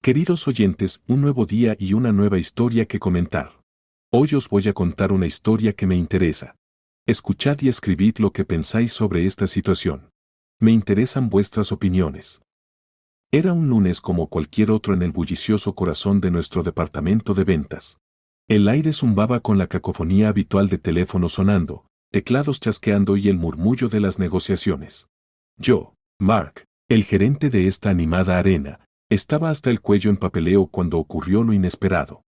Queridos oyentes, un nuevo día y una nueva historia que comentar. Hoy os voy a contar una historia que me interesa. Escuchad y escribid lo que pensáis sobre esta situación. Me interesan vuestras opiniones. Era un lunes como cualquier otro en el bullicioso corazón de nuestro departamento de ventas. El aire zumbaba con la cacofonía habitual de teléfonos sonando, teclados chasqueando y el murmullo de las negociaciones. Yo, Mark, el gerente de esta animada arena, estaba hasta el cuello en papeleo cuando ocurrió lo inesperado.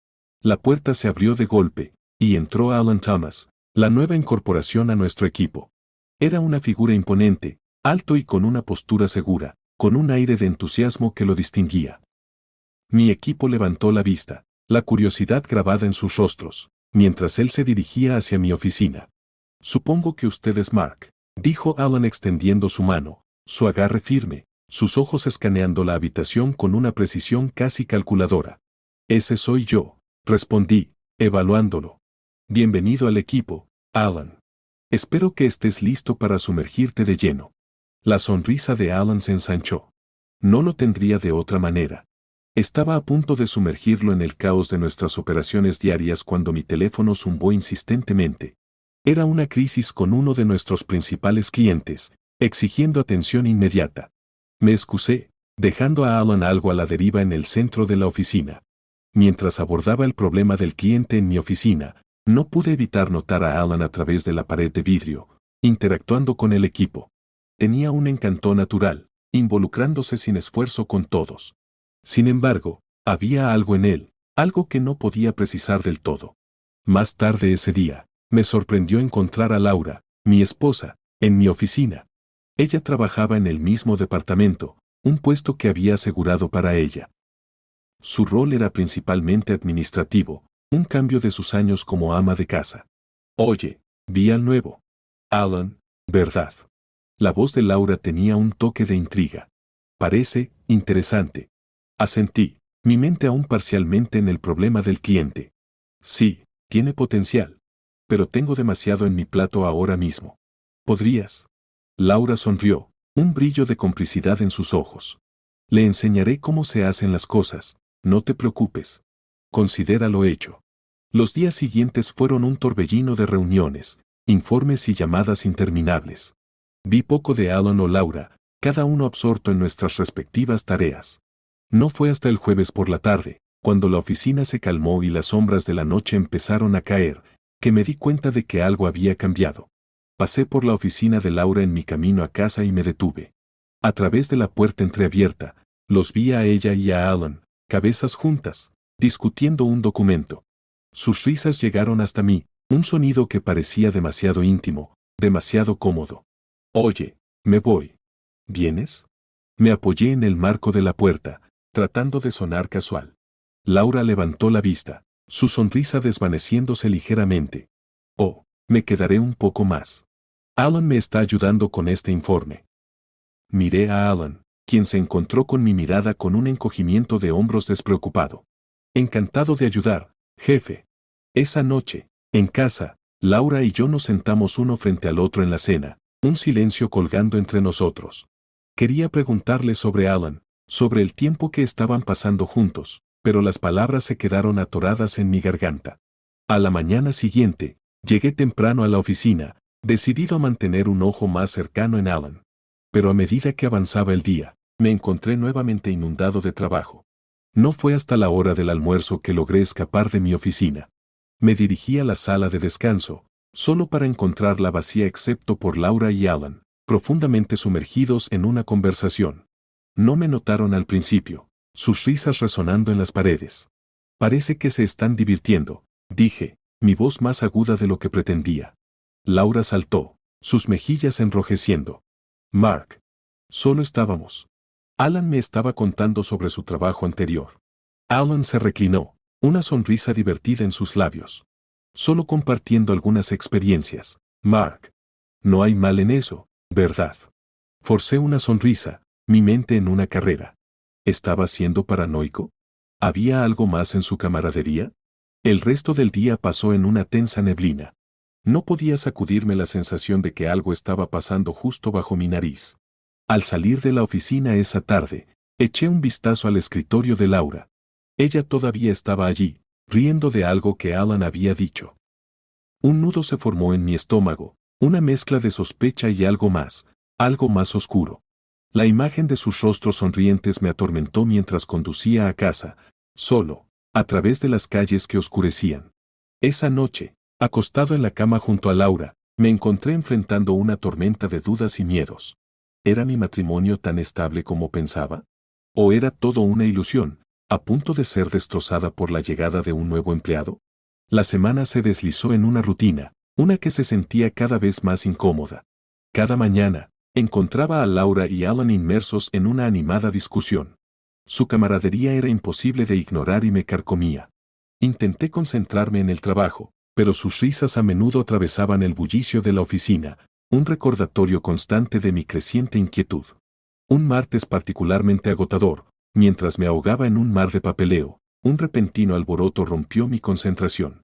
La puerta se abrió de golpe, y entró Alan Thomas, la nueva incorporación a nuestro equipo. Era una figura imponente, alto y con una postura segura, con un aire de entusiasmo que lo distinguía. Mi equipo levantó la vista, la curiosidad grabada en sus rostros, mientras él se dirigía hacia mi oficina. Supongo que usted es Mark, dijo Alan extendiendo su mano, su agarre firme, sus ojos escaneando la habitación con una precisión casi calculadora. Ese soy yo, respondí, evaluándolo. Bienvenido al equipo, Alan. Espero que estés listo para sumergirte de lleno. La sonrisa de Alan se ensanchó. No lo tendría de otra manera. Estaba a punto de sumergirlo en el caos de nuestras operaciones diarias cuando mi teléfono zumbó insistentemente. Era una crisis con uno de nuestros principales clientes, exigiendo atención inmediata. Me excusé, dejando a Alan algo a la deriva en el centro de la oficina. Mientras abordaba el problema del cliente en mi oficina, no pude evitar notar a Alan a través de la pared de vidrio, interactuando con el equipo. Tenía un encanto natural, involucrándose sin esfuerzo con todos. Sin embargo, había algo en él, algo que no podía precisar del todo. Más tarde ese día, me sorprendió encontrar a Laura, mi esposa, en mi oficina. Ella trabajaba en el mismo departamento, un puesto que había asegurado para ella. Su rol era principalmente administrativo, un cambio de sus años como ama de casa. Oye, vi al nuevo Alan, ¿verdad? La voz de Laura tenía un toque de intriga. Parece interesante. Asentí, mi mente aún parcialmente en el problema del cliente. Sí, tiene potencial. Pero tengo demasiado en mi plato ahora mismo. ¿Podrías? Laura sonrió, un brillo de complicidad en sus ojos. Le enseñaré cómo se hacen las cosas, no te preocupes. Considéralo hecho. Los días siguientes fueron un torbellino de reuniones, informes y llamadas interminables. Vi poco de Alan o Laura, cada uno absorto en nuestras respectivas tareas. No fue hasta el jueves por la tarde, cuando la oficina se calmó y las sombras de la noche empezaron a caer, que me di cuenta de que algo había cambiado. Pasé por la oficina de Laura en mi camino a casa y me detuve. A través de la puerta entreabierta, los vi a ella y a Alan, cabezas juntas, discutiendo un documento. Sus risas llegaron hasta mí, un sonido que parecía demasiado íntimo, demasiado cómodo. Oye, me voy. ¿Vienes? Me apoyé en el marco de la puerta, tratando de sonar casual. Laura levantó la vista, su sonrisa desvaneciéndose ligeramente. Oh, me quedaré un poco más. Alan me está ayudando con este informe. Miré a Alan, quien se encontró con mi mirada con un encogimiento de hombros despreocupado. Encantado de ayudar, jefe. Esa noche, en casa, Laura y yo nos sentamos uno frente al otro en la cena, un silencio colgando entre nosotros. Quería preguntarle sobre Alan, sobre el tiempo que estaban pasando juntos, pero las palabras se quedaron atoradas en mi garganta. A la mañana siguiente, llegué temprano a la oficina, decidido a mantener un ojo más cercano en Alan. Pero a medida que avanzaba el día, me encontré nuevamente inundado de trabajo. No fue hasta la hora del almuerzo que logré escapar de mi oficina. Me dirigí a la sala de descanso, solo para encontrarla vacía excepto por Laura y Alan, profundamente sumergidos en una conversación. No me notaron al principio, sus risas resonando en las paredes. Parece que se están divirtiendo, dije, mi voz más aguda de lo que pretendía. Laura saltó, sus mejillas enrojeciendo. Mark. Solo estábamos. Alan me estaba contando sobre su trabajo anterior. Alan se reclinó, una sonrisa divertida en sus labios. Solo compartiendo algunas experiencias, Mark. No hay mal en eso, ¿verdad? Forcé una sonrisa, mi mente en una carrera. ¿Estaba siendo paranoico? ¿Había algo más en su camaradería? El resto del día pasó en una tensa neblina. No podía sacudirme la sensación de que algo estaba pasando justo bajo mi nariz. Al salir de la oficina esa tarde, Eché un vistazo al escritorio de Laura. Ella todavía estaba allí, riendo de algo que Alan había dicho. Un nudo se formó en mi estómago, una mezcla de sospecha y algo más oscuro. La imagen de sus rostros sonrientes me atormentó mientras conducía a casa, solo, a través de las calles que oscurecían. Esa noche, acostado en la cama junto a Laura, me encontré enfrentando una tormenta de dudas y miedos. ¿Era mi matrimonio tan estable como pensaba? ¿O era todo una ilusión, a punto de ser destrozada por la llegada de un nuevo empleado? La semana se deslizó en una rutina, una que se sentía cada vez más incómoda. Cada mañana, encontraba a Laura y Alan inmersos en una animada discusión. Su camaradería era imposible de ignorar y me carcomía. Intenté concentrarme en el trabajo, pero sus risas a menudo atravesaban el bullicio de la oficina, un recordatorio constante de mi creciente inquietud. Un martes particularmente agotador, mientras me ahogaba en un mar de papeleo, un repentino alboroto rompió mi concentración.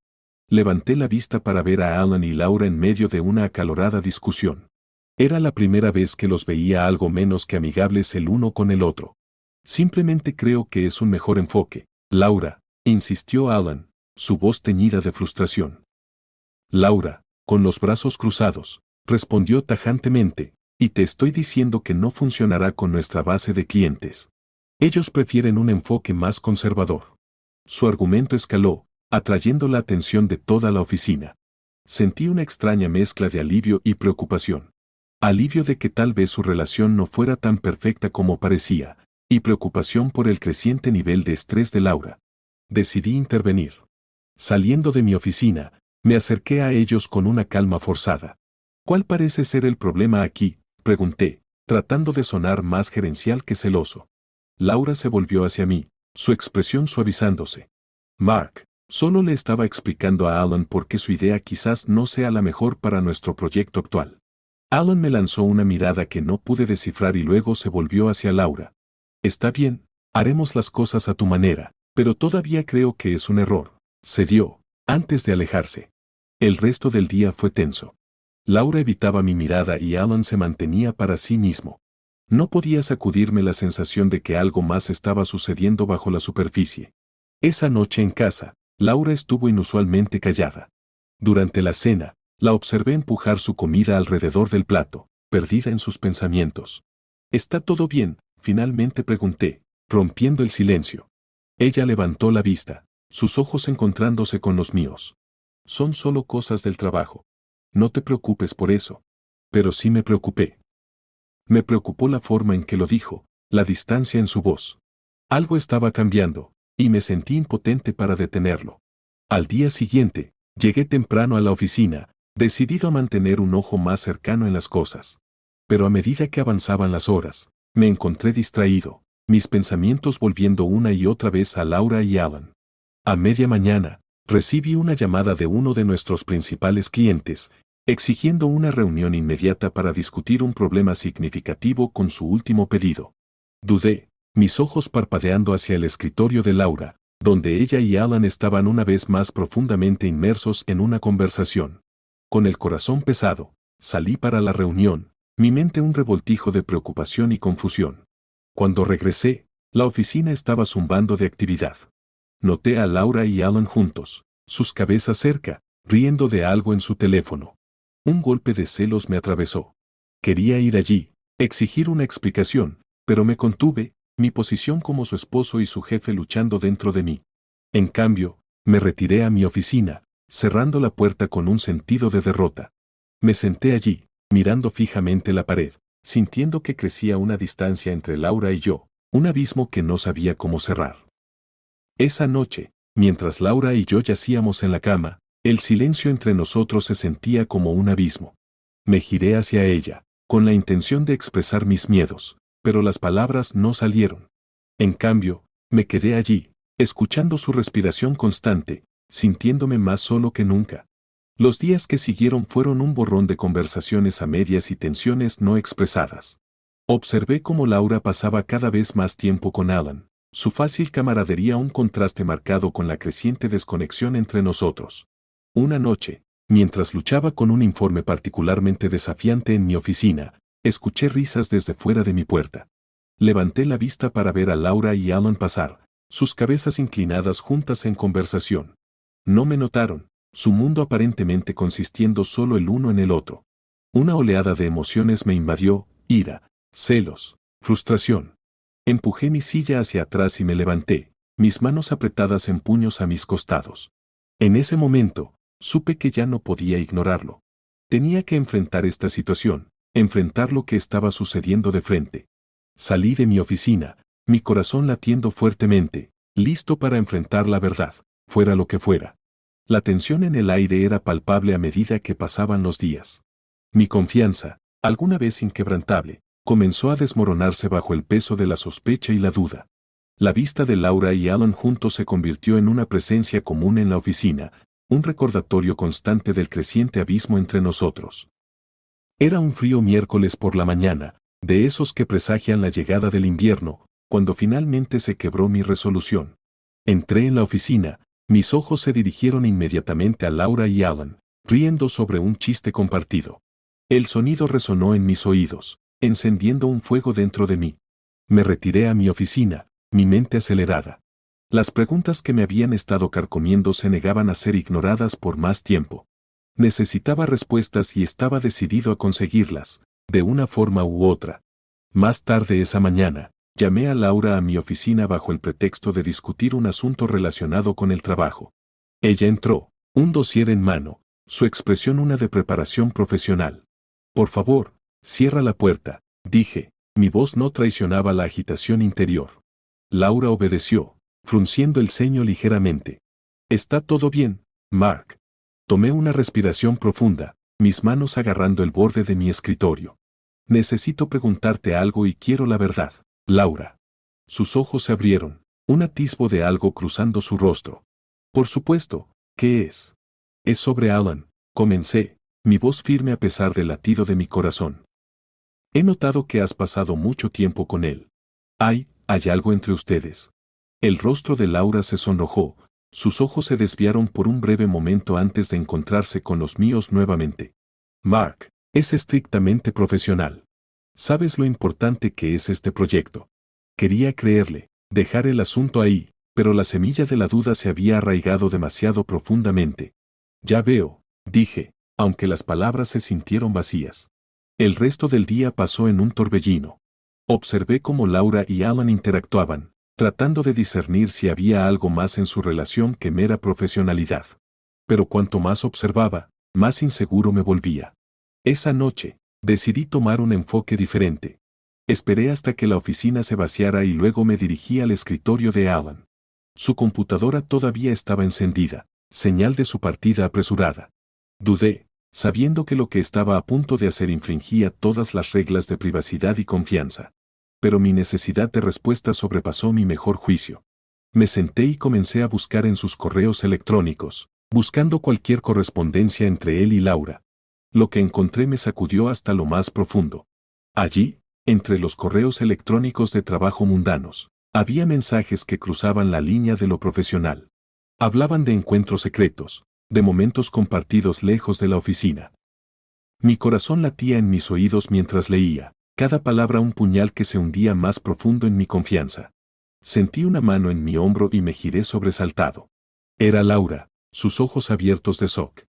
Levanté la vista para ver a Alan y Laura en medio de una acalorada discusión. Era la primera vez que los veía algo menos que amigables el uno con el otro. Simplemente creo que es un mejor enfoque, Laura, insistió Alan, su voz teñida de frustración. Laura, con los brazos cruzados, respondió tajantemente, y te estoy diciendo que no funcionará con nuestra base de clientes. Ellos prefieren un enfoque más conservador. Su argumento escaló, atrayendo la atención de toda la oficina. Sentí una extraña mezcla de alivio y preocupación. Alivio de que tal vez su relación no fuera tan perfecta como parecía, y preocupación por el creciente nivel de estrés de Laura. Decidí intervenir. Saliendo de mi oficina, me acerqué a ellos con una calma forzada. ¿Cuál parece ser el problema aquí?, pregunté, tratando de sonar más gerencial que celoso. Laura se volvió hacia mí, su expresión suavizándose. Mark, solo le estaba explicando a Alan por qué su idea quizás no sea la mejor para nuestro proyecto actual. Alan me lanzó una mirada que no pude descifrar y luego se volvió hacia Laura. Está bien, haremos las cosas a tu manera, pero todavía creo que es un error, cedió, antes de alejarse. El resto del día fue tenso. Laura evitaba mi mirada y Alan se mantenía para sí mismo. No podía sacudirme la sensación de que algo más estaba sucediendo bajo la superficie. Esa noche en casa, Laura estuvo inusualmente callada. Durante la cena, la observé empujar su comida alrededor del plato, perdida en sus pensamientos. ¿Está todo bien?, finalmente pregunté, rompiendo el silencio. Ella levantó la vista, sus ojos encontrándose con los míos. Son solo cosas del trabajo. No te preocupes por eso. Pero sí me preocupé. Me preocupó la forma en que lo dijo, la distancia en su voz. Algo estaba cambiando, y me sentí impotente para detenerlo. Al día siguiente, llegué temprano a la oficina, decidido a mantener un ojo más cercano en las cosas. Pero a medida que avanzaban las horas, me encontré distraído, mis pensamientos volviendo una y otra vez a Laura y Alan. A media mañana, recibí una llamada de uno de nuestros principales clientes, exigiendo una reunión inmediata para discutir un problema significativo con su último pedido. Dudé, mis ojos parpadeando hacia el escritorio de Laura, donde ella y Alan estaban una vez más profundamente inmersos en una conversación. Con el corazón pesado, salí para la reunión, mi mente un revoltijo de preocupación y confusión. Cuando regresé, la oficina estaba zumbando de actividad. Noté a Laura y Alan juntos, sus cabezas cerca, riendo de algo en su teléfono. Un golpe de celos me atravesó. Quería ir allí, exigir una explicación, pero me contuve, mi posición como su esposo y su jefe luchando dentro de mí. En cambio, me retiré a mi oficina, cerrando la puerta con un sentido de derrota. Me senté allí, mirando fijamente la pared, sintiendo que crecía una distancia entre Laura y yo, un abismo que no sabía cómo cerrar. Esa noche, mientras Laura y yo yacíamos en la cama, el silencio entre nosotros se sentía como un abismo. Me giré hacia ella, con la intención de expresar mis miedos, pero las palabras no salieron. En cambio, me quedé allí, escuchando su respiración constante, sintiéndome más solo que nunca. Los días que siguieron fueron un borrón de conversaciones a medias y tensiones no expresadas. Observé cómo Laura pasaba cada vez más tiempo con Alan, su fácil camaradería un contraste marcado con la creciente desconexión entre nosotros. Una noche, mientras luchaba con un informe particularmente desafiante en mi oficina, escuché risas desde fuera de mi puerta. Levanté la vista para ver a Laura y Alan pasar, sus cabezas inclinadas juntas en conversación. No me notaron, su mundo aparentemente consistiendo solo el uno en el otro. Una oleada de emociones me invadió, ira, celos, frustración. Empujé mi silla hacia atrás y me levanté, mis manos apretadas en puños a mis costados. En ese momento, supe que ya no podía ignorarlo. Tenía que enfrentar esta situación, enfrentar lo que estaba sucediendo de frente. Salí de mi oficina, mi corazón latiendo fuertemente, listo para enfrentar la verdad, fuera lo que fuera. La tensión en el aire era palpable a medida que pasaban los días. Mi confianza, alguna vez inquebrantable, comenzó a desmoronarse bajo el peso de la sospecha y la duda. La vista de Laura y Alan juntos se convirtió en una presencia común en la oficina, un recordatorio constante del creciente abismo entre nosotros. Era un frío miércoles por la mañana, de esos que presagian la llegada del invierno, cuando finalmente se quebró mi resolución. Entré en la oficina, mis ojos se dirigieron inmediatamente a Laura y Alan, riendo sobre un chiste compartido. El sonido resonó en mis oídos, encendiendo un fuego dentro de mí. Me retiré a mi oficina, mi mente acelerada. Las preguntas que me habían estado carcomiendo se negaban a ser ignoradas por más tiempo. Necesitaba respuestas y estaba decidido a conseguirlas, de una forma u otra. Más tarde esa mañana, llamé a Laura a mi oficina bajo el pretexto de discutir un asunto relacionado con el trabajo. Ella entró, un dossier en mano, su expresión una de preparación profesional. Por favor, cierra la puerta, dije, mi voz no traicionaba la agitación interior. Laura obedeció, frunciendo el ceño ligeramente. ¿Está todo bien, Mark? Tomé una respiración profunda, mis manos agarrando el borde de mi escritorio. Necesito preguntarte algo y quiero la verdad, Laura. Sus ojos se abrieron, un atisbo de algo cruzando su rostro. Por supuesto, ¿qué es? Es sobre Alan, comencé, mi voz firme a pesar del latido de mi corazón. He notado que has pasado mucho tiempo con él. Hay algo entre ustedes. El rostro de Laura se sonrojó, sus ojos se desviaron por un breve momento antes de encontrarse con los míos nuevamente. Mark, es estrictamente profesional. ¿Sabes lo importante que es este proyecto? Quería creerle, dejar el asunto ahí, pero la semilla de la duda se había arraigado demasiado profundamente. Ya veo, dije, aunque las palabras se sintieron vacías. El resto del día pasó en un torbellino. Observé cómo Laura y Alan interactuaban, tratando de discernir si había algo más en su relación que mera profesionalidad. Pero cuanto más observaba, más inseguro me volvía. Esa noche, decidí tomar un enfoque diferente. Esperé hasta que la oficina se vaciara y luego me dirigí al escritorio de Alan. Su computadora todavía estaba encendida, señal de su partida apresurada. Dudé, sabiendo que lo que estaba a punto de hacer infringía todas las reglas de privacidad y confianza. Pero mi necesidad de respuesta sobrepasó mi mejor juicio. Me senté y comencé a buscar en sus correos electrónicos, buscando cualquier correspondencia entre él y Laura. Lo que encontré me sacudió hasta lo más profundo. Allí, entre los correos electrónicos de trabajo mundanos, había mensajes que cruzaban la línea de lo profesional. Hablaban de encuentros secretos, de momentos compartidos lejos de la oficina. Mi corazón latía en mis oídos mientras leía, cada palabra un puñal que se hundía más profundo en mi confianza. Sentí una mano en mi hombro y me giré sobresaltado. Era Laura, sus ojos abiertos de shock.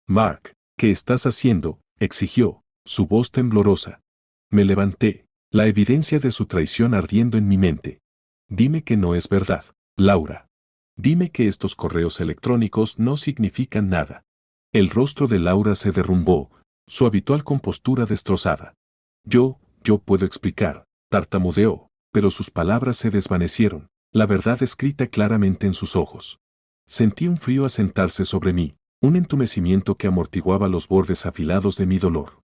Mark, ¿qué estás haciendo?, exigió, su voz temblorosa. Me levanté, la evidencia de su traición ardiendo en mi mente. Dime que no es verdad, Laura. Dime que estos correos electrónicos no significan nada. El rostro de Laura se derrumbó, su habitual compostura destrozada. Yo puedo explicar, tartamudeó, pero sus palabras se desvanecieron, la verdad escrita claramente en sus ojos. Sentí un frío asentarse sobre mí, un entumecimiento que amortiguaba los bordes afilados de mi dolor.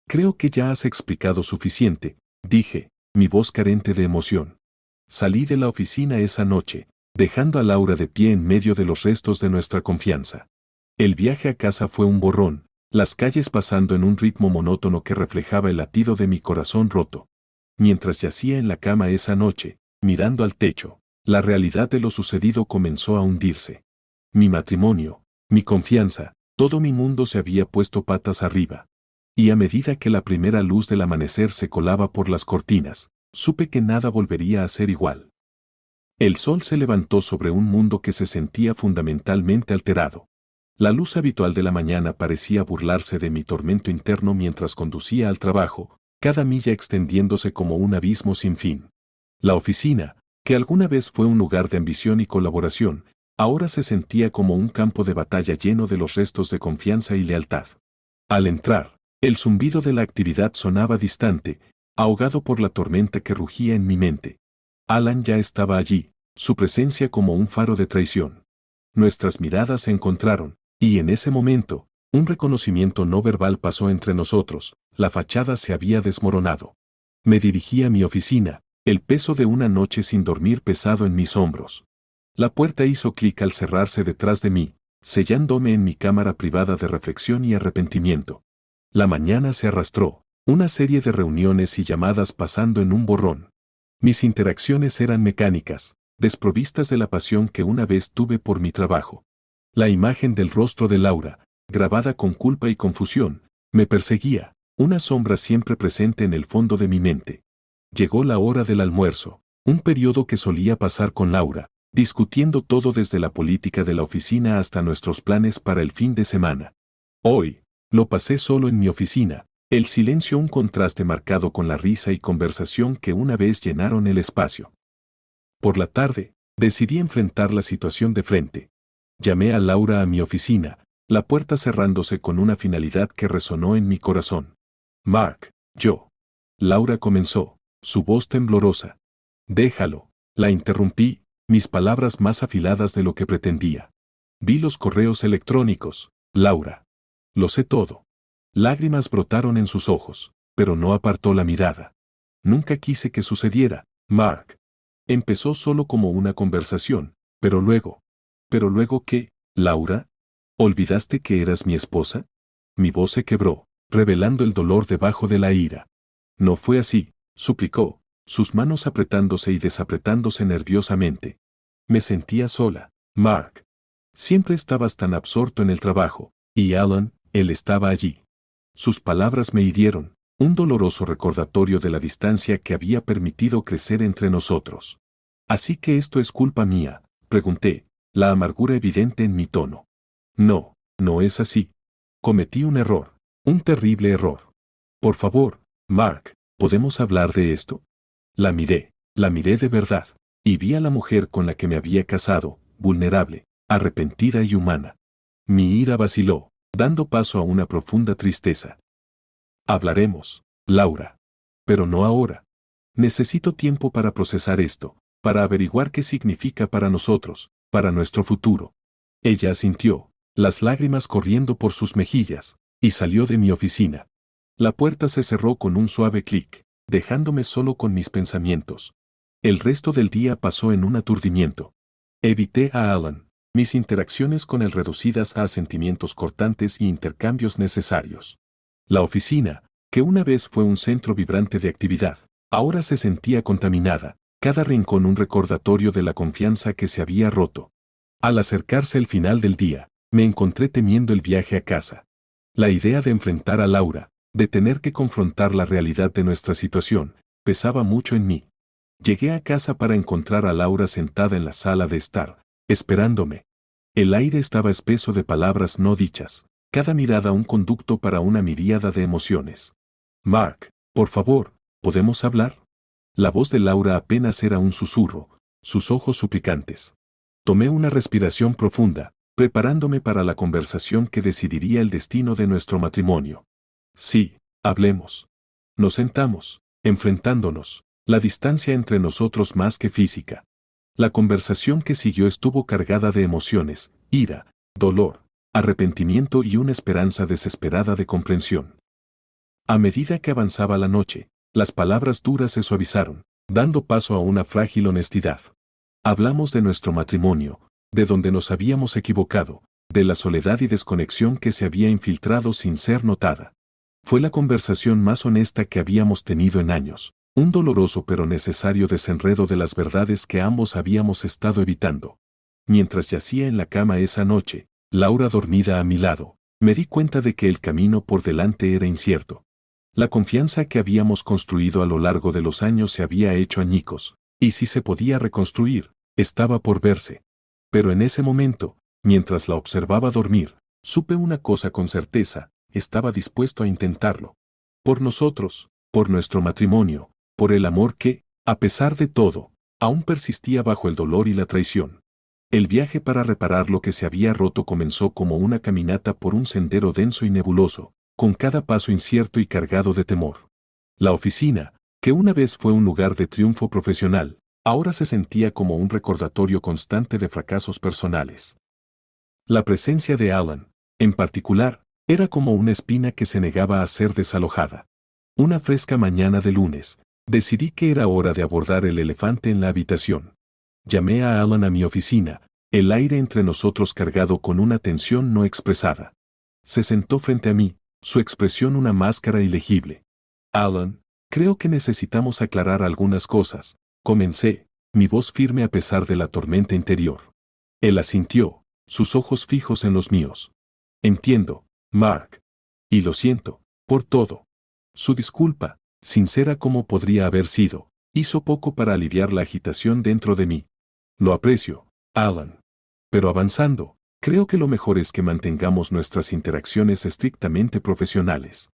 Creo que ya has explicado suficiente, dije, mi voz carente de emoción. Salí de la oficina esa noche, dejando a Laura de pie en medio de los restos de nuestra confianza. El viaje a casa fue un borrón, las calles pasando en un ritmo monótono que reflejaba el latido de mi corazón roto. Mientras yacía en la cama esa noche, mirando al techo, la realidad de lo sucedido comenzó a hundirse. Mi matrimonio, mi confianza, todo mi mundo se había puesto patas arriba. Y a medida que la primera luz del amanecer se colaba por las cortinas, supe que nada volvería a ser igual. El sol se levantó sobre un mundo que se sentía fundamentalmente alterado. La luz habitual de la mañana parecía burlarse de mi tormento interno mientras conducía al trabajo, cada milla extendiéndose como un abismo sin fin. La oficina, que alguna vez fue un lugar de ambición y colaboración, ahora se sentía como un campo de batalla lleno de los restos de confianza y lealtad. Al entrar, el zumbido de la actividad sonaba distante, ahogado por la tormenta que rugía en mi mente. Alan ya estaba allí, su presencia como un faro de traición. Nuestras miradas se encontraron, y en ese momento, un reconocimiento no verbal pasó entre nosotros, la fachada se había desmoronado. Me dirigí a mi oficina, el peso de una noche sin dormir pesado en mis hombros. La puerta hizo clic al cerrarse detrás de mí, sellándome en mi cámara privada de reflexión y arrepentimiento. La mañana se arrastró, una serie de reuniones y llamadas pasando en un borrón. Mis interacciones eran mecánicas, desprovistas de la pasión que una vez tuve por mi trabajo. La imagen del rostro de Laura, grabada con culpa y confusión, me perseguía, una sombra siempre presente en el fondo de mi mente. Llegó la hora del almuerzo, un periodo que solía pasar con Laura, discutiendo todo desde la política de la oficina hasta nuestros planes para el fin de semana. Hoy, lo pasé solo en mi oficina, el silencio un contraste marcado con la risa y conversación que una vez llenaron el espacio. Por la tarde, decidí enfrentar la situación de frente. Llamé a Laura a mi oficina, la puerta cerrándose con una finalidad que resonó en mi corazón. Mark, yo. Laura comenzó, su voz temblorosa. Déjalo, la interrumpí, mis palabras más afiladas de lo que pretendía. Vi los correos electrónicos, Laura. Lo sé todo. Lágrimas brotaron en sus ojos, pero no apartó la mirada. Nunca quise que sucediera, Mark. Empezó solo como una conversación, pero luego. ¿Pero luego qué, Laura? ¿Olvidaste que eras mi esposa? Mi voz se quebró, revelando el dolor debajo de la ira. No fue así, suplicó, sus manos apretándose y desapretándose nerviosamente. Me sentía sola, Mark. Siempre estabas tan absorto en el trabajo, y Alan, él estaba allí. Sus palabras me hirieron, un doloroso recordatorio de la distancia que había permitido crecer entre nosotros. ¿Así que esto es culpa mía?, pregunté, la amargura evidente en mi tono. No, no es así. Cometí un error, un terrible error. Por favor, Mark, ¿podemos hablar de esto? La miré de verdad, y vi a la mujer con la que me había casado, vulnerable, arrepentida y humana. Mi ira vaciló, dando paso a una profunda tristeza. Hablaremos, Laura. Pero no ahora. Necesito tiempo para procesar esto, para averiguar qué significa para nosotros, para nuestro futuro. Ella asintió, las lágrimas corriendo por sus mejillas, y salió de mi oficina. La puerta se cerró con un suave clic, dejándome solo con mis pensamientos. El resto del día pasó en un aturdimiento. Evité a Alan, mis interacciones con él reducidas a sentimientos cortantes y intercambios necesarios. La oficina, que una vez fue un centro vibrante de actividad, ahora se sentía contaminada, cada rincón un recordatorio de la confianza que se había roto. Al acercarse el final del día, me encontré temiendo el viaje a casa. La idea de enfrentar a Laura, de tener que confrontar la realidad de nuestra situación, pesaba mucho en mí. Llegué a casa para encontrar a Laura sentada en la sala de estar, esperándome. El aire estaba espeso de palabras no dichas, cada mirada un conducto para una miríada de emociones. Mark, por favor, ¿podemos hablar? La voz de Laura apenas era un susurro, sus ojos suplicantes. Tomé una respiración profunda, preparándome para la conversación que decidiría el destino de nuestro matrimonio. Sí, hablemos. Nos sentamos, enfrentándonos, la distancia entre nosotros más que física. La conversación que siguió estuvo cargada de emociones, ira, dolor, arrepentimiento y una esperanza desesperada de comprensión. A medida que avanzaba la noche, las palabras duras se suavizaron, dando paso a una frágil honestidad. Hablamos de nuestro matrimonio, de donde nos habíamos equivocado, de la soledad y desconexión que se había infiltrado sin ser notada. Fue la conversación más honesta que habíamos tenido en años, un doloroso pero necesario desenredo de las verdades que ambos habíamos estado evitando. Mientras yacía en la cama esa noche, Laura dormida a mi lado, me di cuenta de que el camino por delante era incierto. La confianza que habíamos construido a lo largo de los años se había hecho añicos, y si se podía reconstruir, estaba por verse. Pero en ese momento, mientras la observaba dormir, supe una cosa con certeza: estaba dispuesto a intentarlo. Por nosotros, por nuestro matrimonio, por el amor que, a pesar de todo, aún persistía bajo el dolor y la traición. El viaje para reparar lo que se había roto comenzó como una caminata por un sendero denso y nebuloso, con cada paso incierto y cargado de temor. La oficina, que una vez fue un lugar de triunfo profesional, ahora se sentía como un recordatorio constante de fracasos personales. La presencia de Alan, en particular, era como una espina que se negaba a ser desalojada. Una fresca mañana de lunes, decidí que era hora de abordar el elefante en la habitación. Llamé a Alan a mi oficina, el aire entre nosotros cargado con una tensión no expresada. Se sentó frente a mí, su expresión una máscara ilegible. Alan, creo que necesitamos aclarar algunas cosas, comencé, mi voz firme a pesar de la tormenta interior. Él asintió, sus ojos fijos en los míos. Entiendo, Mark. Y lo siento, por todo. Su disculpa, sincera como podría haber sido, hizo poco para aliviar la agitación dentro de mí. Lo aprecio, Alan. Pero avanzando, creo que lo mejor es que mantengamos nuestras interacciones estrictamente profesionales.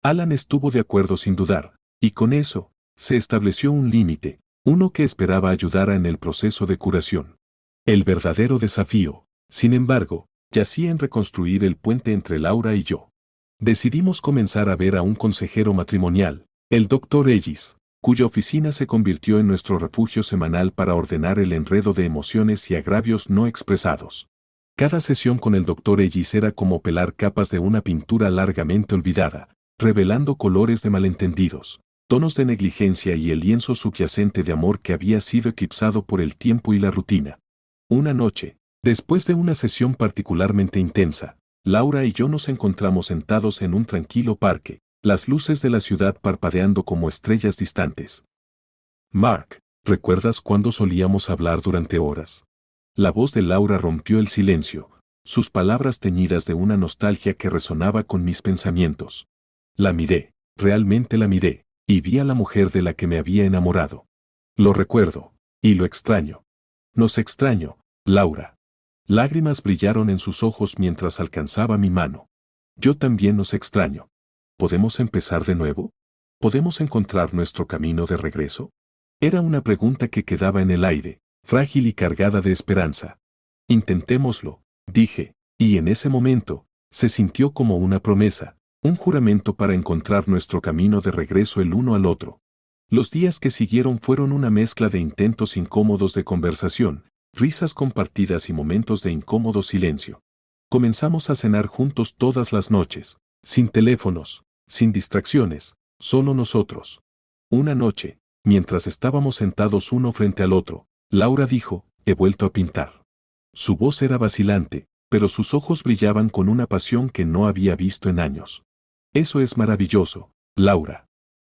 Alan estuvo de acuerdo sin dudar, y con eso, se estableció un límite, uno que esperaba ayudara en el proceso de curación. El verdadero desafío, sin embargo, yacía en reconstruir el puente entre Laura y yo. Decidimos comenzar a ver a un consejero matrimonial, el Dr. Ellis, cuya oficina se convirtió en nuestro refugio semanal para ordenar el enredo de emociones y agravios no expresados. Cada sesión con el Dr. Ellis era como pelar capas de una pintura largamente olvidada, revelando colores de malentendidos, tonos de negligencia y el lienzo subyacente de amor que había sido eclipsado por el tiempo y la rutina. Una noche, después de una sesión particularmente intensa, Laura y yo nos encontramos sentados en un tranquilo parque, las luces de la ciudad parpadeando como estrellas distantes. Mark, ¿recuerdas cuándo solíamos hablar durante horas? La voz de Laura rompió el silencio, sus palabras teñidas de una nostalgia que resonaba con mis pensamientos. La miré, realmente la miré, y vi a la mujer de la que me había enamorado. Lo recuerdo, y lo extraño. Nos extraño, Laura. Lágrimas brillaron en sus ojos mientras alcanzaba mi mano. Yo también nos extraño. ¿Podemos empezar de nuevo? ¿Podemos encontrar nuestro camino de regreso? Era una pregunta que quedaba en el aire, frágil y cargada de esperanza. Intentémoslo, dije, y en ese momento, se sintió como una promesa, un juramento para encontrar nuestro camino de regreso el uno al otro. Los días que siguieron fueron una mezcla de intentos incómodos de conversación, risas compartidas y momentos de incómodo silencio. Comenzamos a cenar juntos todas las noches, sin teléfonos, sin distracciones, solo nosotros. Una noche, mientras estábamos sentados uno frente al otro, Laura dijo: «He vuelto a pintar». Su voz era vacilante, pero sus ojos brillaban con una pasión que no había visto en años. «Eso es maravilloso, Laura.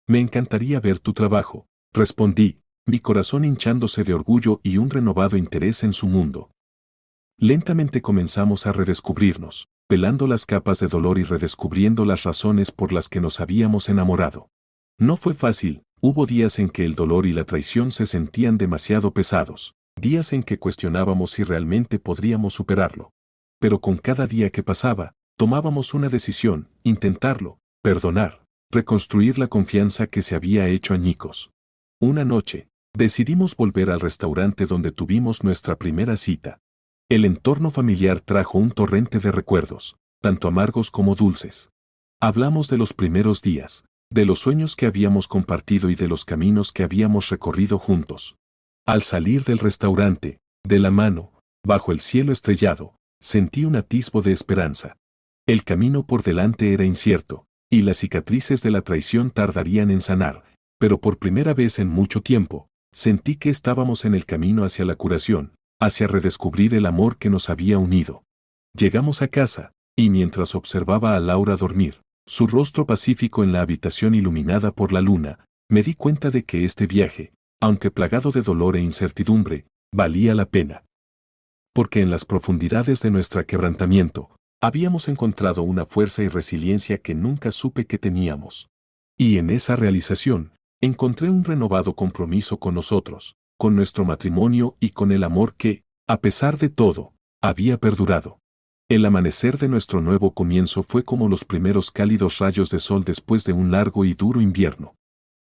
Me encantaría ver tu trabajo», respondí, mi corazón hinchándose de orgullo y un renovado interés en su mundo. Lentamente comenzamos a redescubrirnos, pelando las capas de dolor y redescubriendo las razones por las que nos habíamos enamorado. No fue fácil, hubo días en que el dolor y la traición se sentían demasiado pesados, días en que cuestionábamos si realmente podríamos superarlo. Pero con cada día que pasaba, tomábamos una decisión: intentarlo, perdonar, reconstruir la confianza que se había hecho añicos. Una noche, decidimos volver al restaurante donde tuvimos nuestra primera cita. El entorno familiar trajo un torrente de recuerdos, tanto amargos como dulces. Hablamos de los primeros días, de los sueños que habíamos compartido y de los caminos que habíamos recorrido juntos. Al salir del restaurante, de la mano, bajo el cielo estrellado, sentí un atisbo de esperanza. El camino por delante era incierto, y las cicatrices de la traición tardarían en sanar, pero por primera vez en mucho tiempo, sentí que estábamos en el camino hacia la curación, hacia redescubrir el amor que nos había unido. Llegamos a casa, y mientras observaba a Laura dormir, su rostro pacífico en la habitación iluminada por la luna, me di cuenta de que este viaje, aunque plagado de dolor e incertidumbre, valía la pena. Porque en las profundidades de nuestro quebrantamiento, habíamos encontrado una fuerza y resiliencia que nunca supe que teníamos. Y en esa realización, encontré un renovado compromiso con nosotros, con nuestro matrimonio y con el amor que, a pesar de todo, había perdurado. El amanecer de nuestro nuevo comienzo fue como los primeros cálidos rayos de sol después de un largo y duro invierno.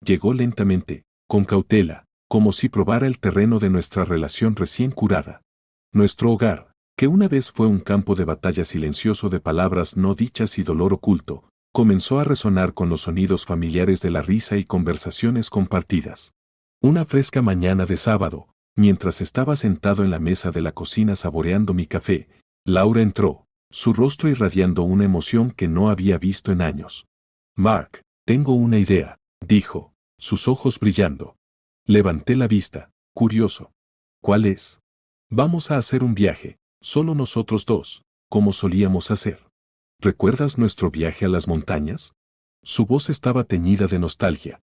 Llegó lentamente, con cautela, como si probara el terreno de nuestra relación recién curada. Nuestro hogar, que una vez fue un campo de batalla silencioso de palabras no dichas y dolor oculto, comenzó a resonar con los sonidos familiares de la risa y conversaciones compartidas. Una fresca mañana de sábado, mientras estaba sentado en la mesa de la cocina saboreando mi café, Laura entró, su rostro irradiando una emoción que no había visto en años. Mark, tengo una idea, dijo, sus ojos brillando. Levanté la vista, curioso. ¿Cuál es? Vamos a hacer un viaje, solo nosotros dos, como solíamos hacer. ¿Recuerdas nuestro viaje a las montañas? Su voz estaba teñida de nostalgia.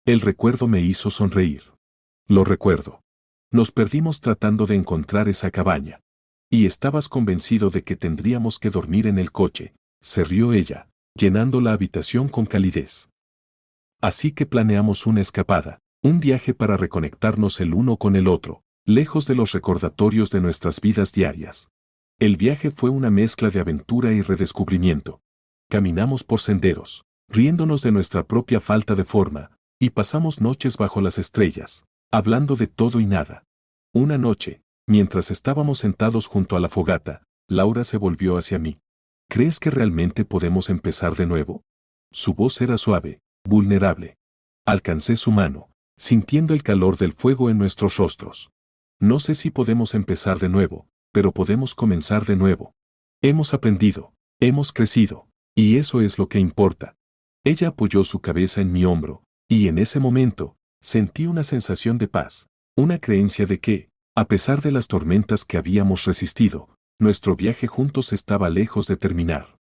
El recuerdo me hizo sonreír. Lo recuerdo. Nos perdimos tratando de encontrar esa cabaña. Y estabas convencido de que tendríamos que dormir en el coche, se rió ella, llenando la habitación con calidez. Así que planeamos una escapada, un viaje para reconectarnos el uno con el otro, lejos de los recordatorios de nuestras vidas diarias. El viaje fue una mezcla de aventura y redescubrimiento. Caminamos por senderos, riéndonos de nuestra propia falta de forma, y pasamos noches bajo las estrellas, hablando de todo y nada. Una noche, mientras estábamos sentados junto a la fogata, Laura se volvió hacia mí. ¿Crees que realmente podemos empezar de nuevo? Su voz era suave, vulnerable. Alcancé su mano, sintiendo el calor del fuego en nuestros rostros. No sé si podemos empezar de nuevo, pero podemos comenzar de nuevo. Hemos aprendido, hemos crecido, y eso es lo que importa. Ella apoyó su cabeza en mi hombro, y en ese momento, sentí una sensación de paz, una creencia de que, a pesar de las tormentas que habíamos resistido, nuestro viaje juntos estaba lejos de terminar.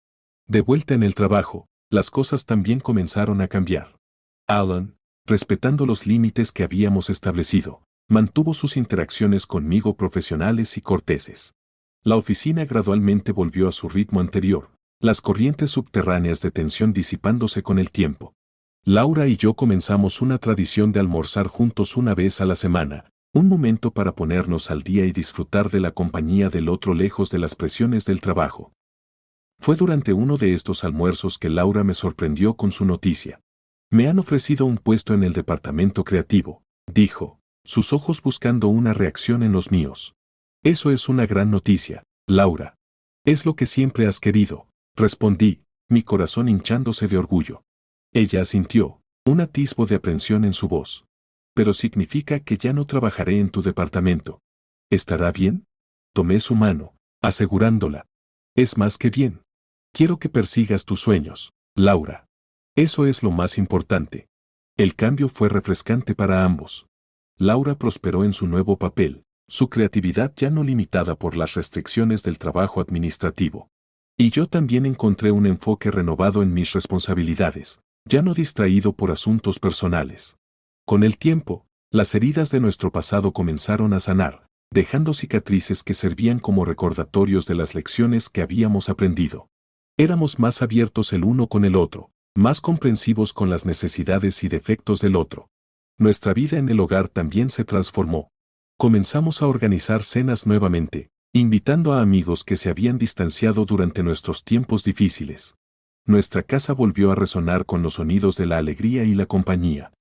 De vuelta en el trabajo, las cosas también comenzaron a cambiar. Alan, respetando los límites que habíamos establecido, mantuvo sus interacciones conmigo profesionales y corteses. La oficina gradualmente volvió a su ritmo anterior, las corrientes subterráneas de tensión disipándose con el tiempo. Laura y yo comenzamos una tradición de almorzar juntos una vez a la semana, un momento para ponernos al día y disfrutar de la compañía del otro lejos de las presiones del trabajo. Fue durante uno de estos almuerzos que Laura me sorprendió con su noticia. Me han ofrecido un puesto en el departamento creativo, dijo, sus ojos buscando una reacción en los míos. Eso es una gran noticia, Laura. Es lo que siempre has querido, respondí, mi corazón hinchándose de orgullo. Ella asintió, un atisbo de aprensión en su voz. Pero significa que ya no trabajaré en tu departamento. ¿Estará bien? Tomé su mano, asegurándola. Es más que bien. Quiero que persigas tus sueños, Laura. Eso es lo más importante. El cambio fue refrescante para ambos. Laura prosperó en su nuevo papel, su creatividad ya no limitada por las restricciones del trabajo administrativo. Y yo también encontré un enfoque renovado en mis responsabilidades, ya no distraído por asuntos personales. Con el tiempo, las heridas de nuestro pasado comenzaron a sanar, dejando cicatrices que servían como recordatorios de las lecciones que habíamos aprendido. Éramos más abiertos el uno con el otro, más comprensivos con las necesidades y defectos del otro. Nuestra vida en el hogar también se transformó. Comenzamos a organizar cenas nuevamente, invitando a amigos que se habían distanciado durante nuestros tiempos difíciles. Nuestra casa volvió a resonar con los sonidos de la alegría y la compañía.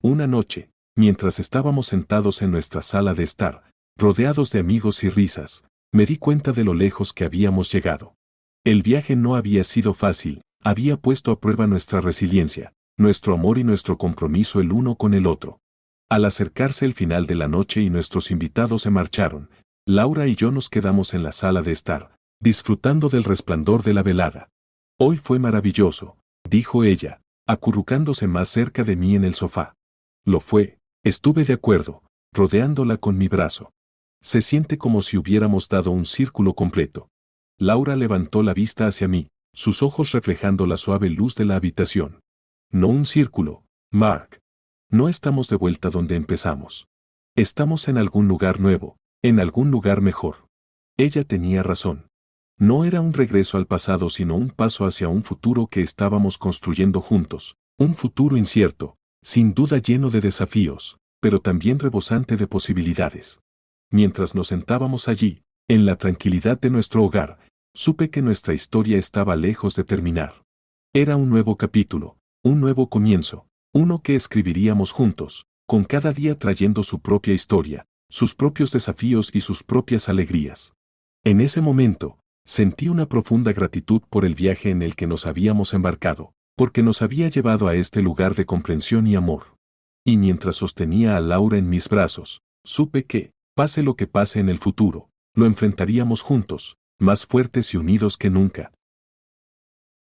Una noche, mientras estábamos sentados en nuestra sala de estar, rodeados de amigos y risas, me di cuenta de lo lejos que habíamos llegado. El viaje no había sido fácil, había puesto a prueba nuestra resiliencia, nuestro amor y nuestro compromiso el uno con el otro. Al acercarse el final de la noche y nuestros invitados se marcharon, Laura y yo nos quedamos en la sala de estar, disfrutando del resplandor de la velada. Hoy fue maravilloso, dijo ella, acurrucándose más cerca de mí en el sofá. Lo fue, estuve de acuerdo, rodeándola con mi brazo. Se siente como si hubiéramos dado un círculo completo. Laura levantó la vista hacia mí, sus ojos reflejando la suave luz de la habitación. No un círculo, Mark. No estamos de vuelta donde empezamos. Estamos en algún lugar nuevo, en algún lugar mejor. Ella tenía razón. No era un regreso al pasado sino un paso hacia un futuro que estábamos construyendo juntos, Un futuro incierto, sin duda lleno de desafíos, pero también rebosante de posibilidades. Mientras nos sentábamos allí, en la tranquilidad de nuestro hogar, supe que nuestra historia estaba lejos de terminar. Era un nuevo capítulo, un nuevo comienzo, uno que escribiríamos juntos, con cada día trayendo su propia historia, sus propios desafíos y sus propias alegrías. En ese momento, sentí una profunda gratitud por el viaje en el que nos habíamos embarcado, porque nos había llevado a este lugar de comprensión y amor. Y mientras sostenía a Laura en mis brazos, supe que, pase lo que pase en el futuro, lo enfrentaríamos juntos, más fuertes y unidos que nunca.